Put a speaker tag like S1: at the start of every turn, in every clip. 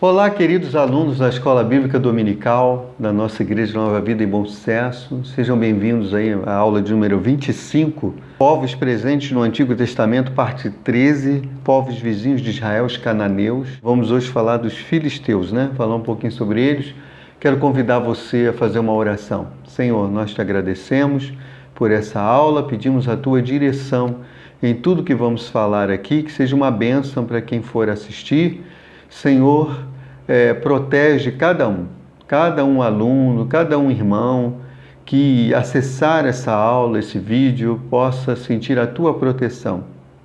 S1: Olá, queridos alunos da Escola Bíblica Dominical da nossa Igreja Nova Vida em Bom Sucesso. Sejam bem-vindos aí à aula de número 25. Povos presentes no Antigo Testamento, parte 13. Povos vizinhos de Israel, os cananeus. Vamos hoje falar dos filisteus, né? Falar um pouquinho sobre eles. Quero convidar você a fazer uma oração. Senhor, nós te agradecemos por essa aula, pedimos a tua direção em tudo que vamos falar aqui, que seja uma bênção para quem for assistir. Senhor, protege cada um aluno, cada um irmão que acessar essa aula, esse vídeo, possa sentir a tua proteção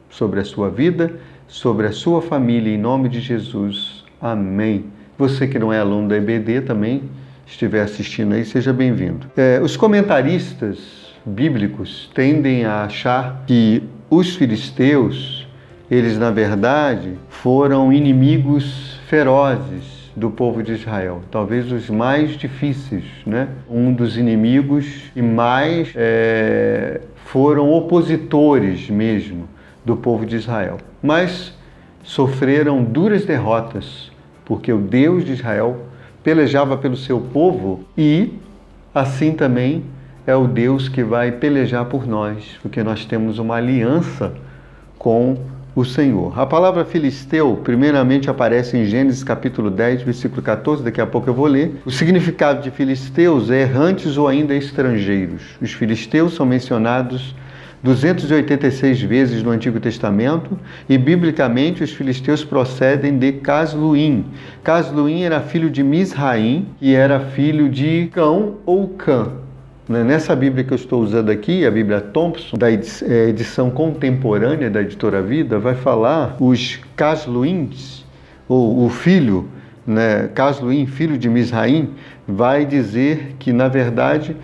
S1: sobre a sua vida, sobre a sua família, em nome de Jesus. Amém. Você que não é aluno da EBD também, estiver assistindo aí, seja bem-vindo. Os comentaristas bíblicos tendem a achar que os filisteus, eles na verdade foram inimigos ferozes do povo de Israel, talvez os mais difíceis, né? Um dos inimigos que mais foram opositores mesmo do povo de Israel, mas sofreram duras derrotas, porque o Deus de Israel pelejava pelo seu povo e assim também é o Deus que vai pelejar por nós, porque nós temos uma aliança com o Senhor. A palavra filisteu, primeiramente, aparece em Gênesis capítulo 10, versículo 14, daqui a pouco eu vou ler. O significado de filisteus é errantes ou ainda estrangeiros. Os filisteus são mencionados 286 vezes no Antigo Testamento e, biblicamente, os filisteus procedem de Casluim. Casluim era filho de Misraim, que era filho de Cão ou Cã. Nessa Bíblia que eu estou usando aqui, a Bíblia Thompson, da edição contemporânea da Editora Vida, vai falar os Casluins, ou o filho, né, Casluim, filho de Misraim, vai dizer que, na verdade,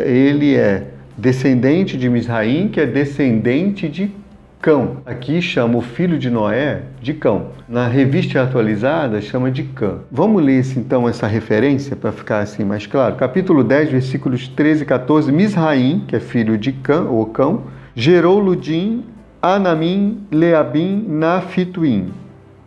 S1: ele é descendente de Misraim, que é descendente de Cão. Aqui chama o filho de Noé de Cão. Na revista atualizada chama de Cã. Vamos ler então essa referência para ficar assim mais claro. Capítulo 10, versículos 13 e 14. Misraim, que é filho de Cã ou Cão, gerou Ludim, Anamim, Leabim, Nafituim.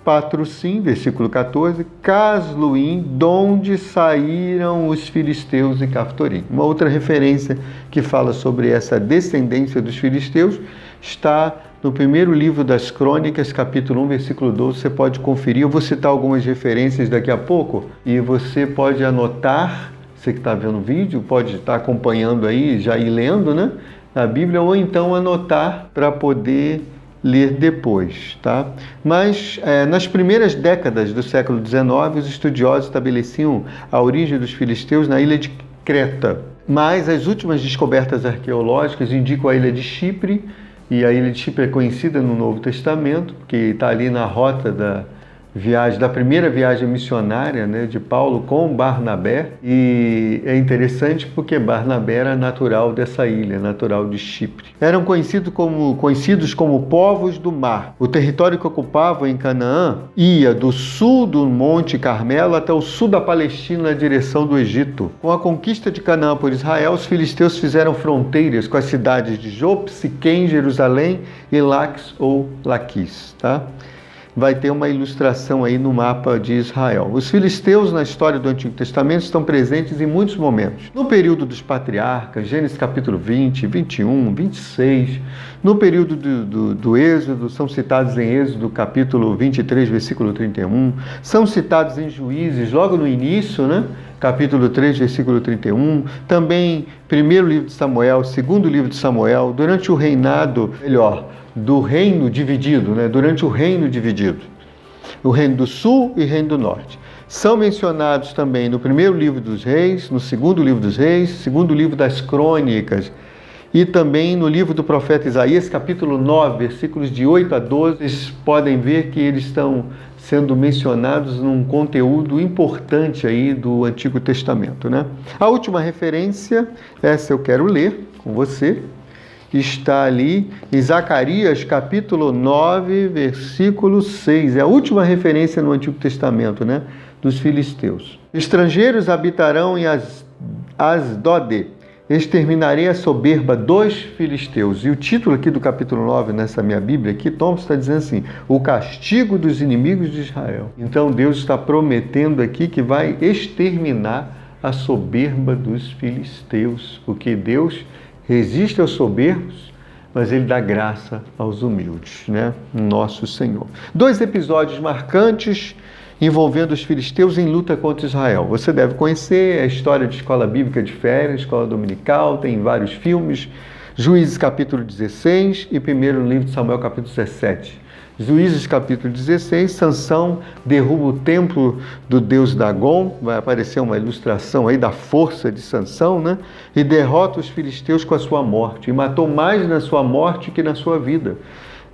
S1: Patrocim, versículo 14, Casluim, donde saíram os filisteus e Caftorim. Uma outra referência que fala sobre essa descendência dos filisteus está no primeiro livro das Crônicas, capítulo 1, versículo 12. Você pode conferir, eu vou citar algumas referências daqui a pouco e você pode anotar, você que está vendo o vídeo, pode estar acompanhando aí, já ir lendo, né, a Bíblia, ou então anotar para poder ler depois, tá? Mas nas primeiras décadas do século XIX, os estudiosos estabeleciam a origem dos filisteus na ilha de Creta. Mas as últimas descobertas arqueológicas indicam a ilha de Chipre, e a ilha de Chipre é conhecida no Novo Testamento, porque está ali na rota da primeira viagem missionária, né, de Paulo com Barnabé, e é interessante porque Barnabé era natural dessa ilha, natural de Chipre. Eram conhecidos como povos do mar. O território que ocupavam em Canaã ia do sul do Monte Carmelo até o sul da Palestina na direção do Egito. Com a conquista de Canaã por Israel, os filisteus fizeram fronteiras com as cidades de Jope, Siquém, Jerusalém e Laques ou Laquis, tá? Vai ter uma ilustração aí no mapa de Israel. Os filisteus na história do Antigo Testamento estão presentes em muitos momentos. No período dos patriarcas, Gênesis capítulo 20, 21, 26. No período do Êxodo, são citados em Êxodo capítulo 23, versículo 31. São citados em Juízes, logo no início, né? Capítulo 3, versículo 31. Também primeiro livro de Samuel, segundo livro de Samuel, durante o reinado, do reino dividido, né? Durante o reino dividido, o reino do sul e o reino do norte. São mencionados também no primeiro livro dos reis, no segundo livro dos reis, segundo livro das crônicas e também no livro do profeta Isaías, capítulo 9, versículos de 8 a 12. Vocês podem ver que eles estão sendo mencionados num conteúdo importante aí do Antigo Testamento, né? A última referência, essa eu quero ler com você, está ali em Zacarias, capítulo 9, versículo 6. É a última referência no Antigo Testamento, né, dos filisteus. Estrangeiros habitarão em Asdode, exterminarei a soberba dos filisteus. E o título aqui do capítulo 9, nessa minha Bíblia, aqui, Tom está dizendo assim, o castigo dos inimigos de Israel. Então Deus está prometendo aqui que vai exterminar a soberba dos filisteus, porque Deus resiste aos soberbos, mas Ele dá graça aos humildes, né? Nosso Senhor. 2 episódios marcantes envolvendo os filisteus em luta contra Israel. Você deve conhecer a história de escola bíblica de férias, escola dominical, tem vários filmes, Juízes capítulo 16 e primeiro livro de Samuel capítulo 17. Juízes capítulo 16, Sansão derruba o templo do deus Dagon, vai aparecer uma ilustração aí da força de Sansão, né? E derrota os filisteus com a sua morte, e matou mais na sua morte que na sua vida.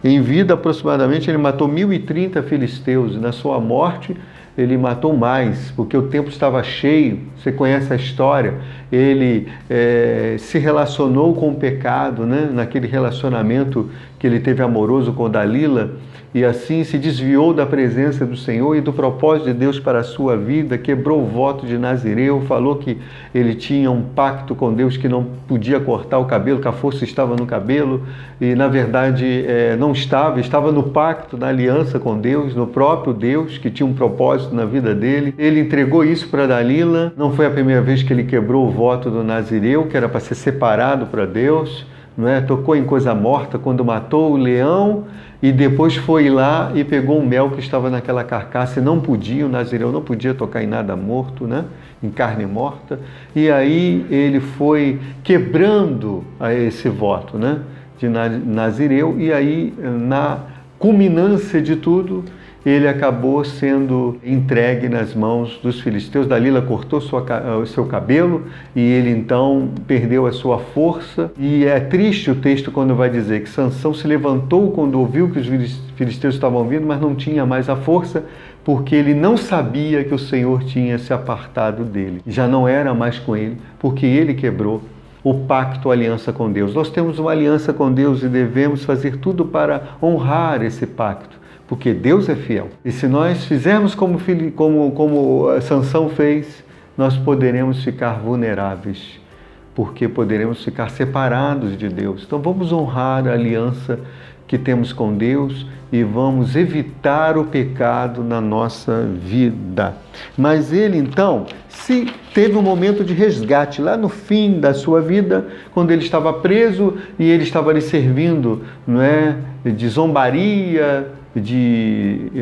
S1: Em vida, aproximadamente, ele matou 1.030 filisteus, e na sua morte ele matou mais, porque o templo estava cheio. Você conhece a história, ele se relacionou com o pecado, né? Naquele relacionamento que ele teve amoroso com Dalila, e assim se desviou da presença do Senhor e do propósito de Deus para a sua vida, quebrou o voto de Nazireu, falou que ele tinha um pacto com Deus que não podia cortar o cabelo, que a força estava no cabelo, e na verdade não estava no pacto, na aliança com Deus, no próprio Deus, que tinha um propósito na vida dele. Ele entregou isso para Dalila, não foi a primeira vez que ele quebrou o voto do Nazireu, que era para ser separado para Deus, não é? Tocou em coisa morta quando matou o leão, e depois foi lá e pegou o mel que estava naquela carcaça e não podia, o Nazireu não podia tocar em nada morto, né? Em carne morta, e aí ele foi quebrando esse voto, né? De Nazireu, e aí na culminância de tudo, ele acabou sendo entregue nas mãos dos filisteus. Dalila cortou o seu cabelo e ele então perdeu a sua força. E é triste o texto quando vai dizer que Sansão se levantou quando ouviu que os filisteus estavam vindo, mas não tinha mais a força, porque ele não sabia que o Senhor tinha se apartado dele. Já não era mais com ele, porque ele quebrou o pacto, a aliança com Deus. Nós temos uma aliança com Deus e devemos fazer tudo para honrar esse pacto, porque Deus é fiel. E se nós fizermos como Sansão fez, nós poderemos ficar vulneráveis, porque poderemos ficar separados de Deus. Então vamos honrar a aliança que temos com Deus e vamos evitar o pecado na nossa vida. Mas ele então teve um momento de resgate lá no fim da sua vida, quando ele estava preso e ele estava ali servindo, não é, de zombaria, de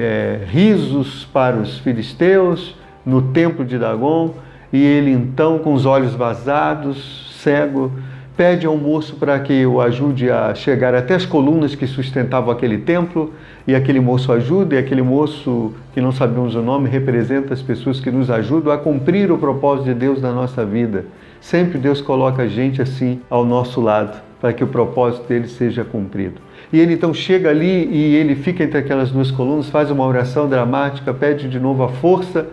S1: risos para os filisteus no templo de Dagon, e ele então, com os olhos vazados, cego, pede ao moço para que o ajude a chegar até as colunas que sustentavam aquele templo, e aquele moço ajuda, e aquele moço, que não sabemos o nome, representa as pessoas que nos ajudam a cumprir o propósito de Deus na nossa vida. Sempre Deus coloca a gente assim ao nosso lado, para que o propósito dele seja cumprido. E ele então chega ali e ele fica entre aquelas duas colunas, faz uma oração dramática, pede de novo a força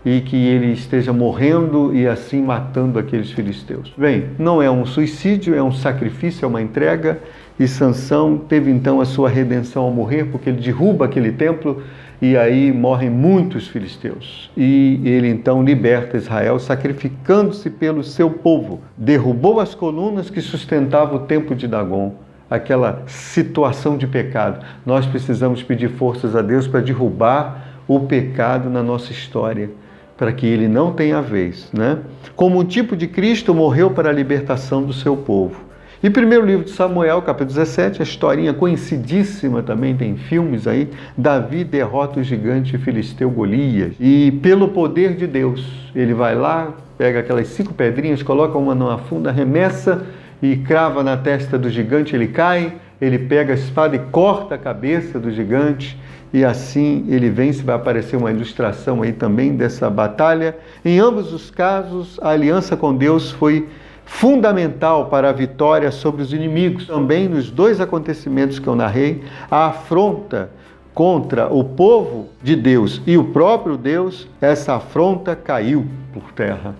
S1: e que ele esteja morrendo e assim matando aqueles filisteus. Bem, não é um suicídio, é um sacrifício, é uma entrega, e Sansão teve então a sua redenção ao morrer, porque ele derruba aquele templo e aí morrem muitos filisteus. E ele então liberta Israel, sacrificando-se pelo seu povo. Derrubou as colunas que sustentavam o templo de Dagon, aquela situação de pecado. Nós precisamos pedir forças a Deus para derrubar o pecado na nossa história, para que ele não tenha vez, né? Como um tipo de Cristo, morreu para a libertação do seu povo. E primeiro livro de Samuel, capítulo 17, a historinha conhecidíssima também, tem filmes aí, Davi derrota o gigante filisteu Golias. E pelo poder de Deus, ele vai lá, pega aquelas 5 pedrinhas, coloca uma numa funda, arremessa e crava na testa do gigante, ele cai, ele pega a espada e corta a cabeça do gigante, e assim ele vence. Vai aparecer uma ilustração aí também dessa batalha. Em ambos os casos, a aliança com Deus foi fundamental para a vitória sobre os inimigos. Também nos 2 acontecimentos que eu narrei, a afronta contra o povo de Deus e o próprio Deus, essa afronta caiu por terra.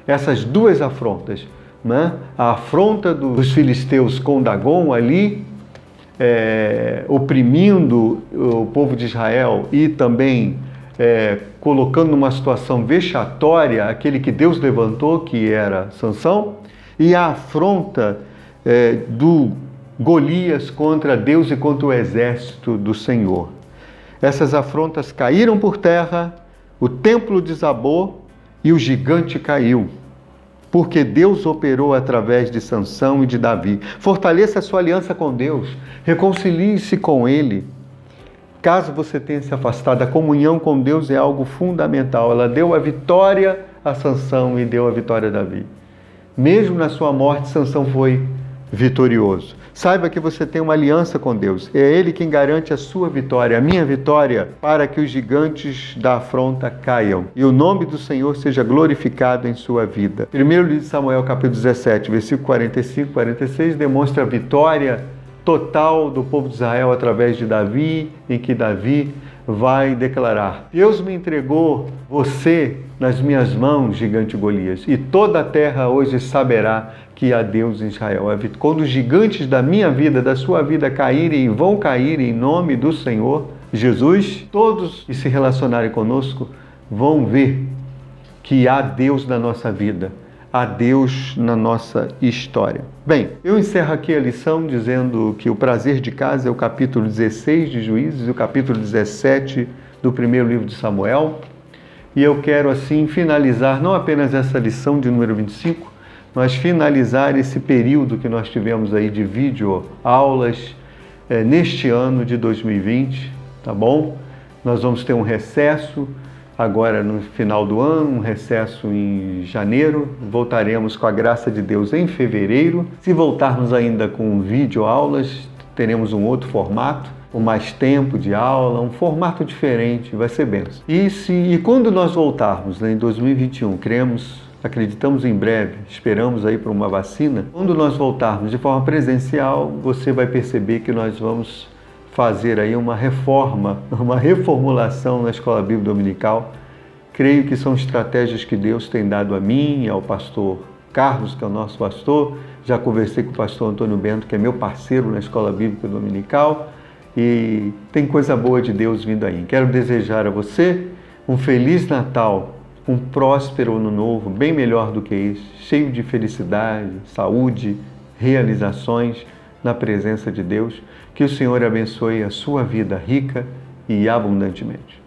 S1: Essas 2 afrontas, né? A afronta dos filisteus com Dagon ali, oprimindo o povo de Israel e também colocando numa situação vexatória aquele que Deus levantou, que era Sansão, e a afronta do Golias contra Deus e contra o exército do Senhor. Essas afrontas caíram por terra, o templo desabou e o gigante caiu, porque Deus operou através de Sansão e de Davi. Fortaleça a sua aliança com Deus, reconcilie-se com Ele. Caso você tenha se afastado, a comunhão com Deus é algo fundamental. Ela deu a vitória a Sansão e deu a vitória a Davi. Mesmo na sua morte, Sansão foi vitorioso. Saiba que você tem uma aliança com Deus. É Ele quem garante a sua vitória, a minha vitória, para que os gigantes da afronta caiam e o nome do Senhor seja glorificado em sua vida. 1 livro de Samuel, capítulo 17, versículo 45 e 46, demonstra a vitória total do povo de Israel através de Davi, em que Davi vai declarar: Deus me entregou você nas minhas mãos, gigante Golias, e toda a terra hoje saberá que há Deus em Israel. Quando os gigantes da minha vida, da sua vida caírem e vão cair em nome do Senhor Jesus, todos que se relacionarem conosco vão ver que há Deus na nossa vida, há Deus na nossa história. Bem, eu encerro aqui a lição dizendo que o prazer de casa é o capítulo 16 de Juízes e o capítulo 17 do primeiro livro de Samuel. E eu quero assim finalizar não apenas essa lição de número 25, mas finalizar esse período que nós tivemos aí de vídeo aulas neste ano de 2020, tá bom? Nós vamos ter um recesso agora no final do ano, um recesso em janeiro, voltaremos com a graça de Deus em fevereiro. Se voltarmos ainda com vídeo aulas, teremos um outro formato, com mais tempo de aula, um formato diferente, vai ser benção. E quando nós voltarmos em 2021, acreditamos em breve, esperamos aí por uma vacina, quando nós voltarmos de forma presencial, você vai perceber que nós vamos fazer aí uma reforma, uma reformulação na Escola Bíblica Dominical. Creio que são estratégias que Deus tem dado a mim e ao pastor Carlos, que é o nosso pastor. Já conversei com o pastor Antônio Bento, que é meu parceiro na Escola Bíblica Dominical, e tem coisa boa de Deus vindo aí. Quero desejar a você um Feliz Natal, um próspero Ano Novo, bem melhor do que isso, cheio de felicidade, saúde, realizações na presença de Deus. Que o Senhor abençoe a sua vida rica e abundantemente.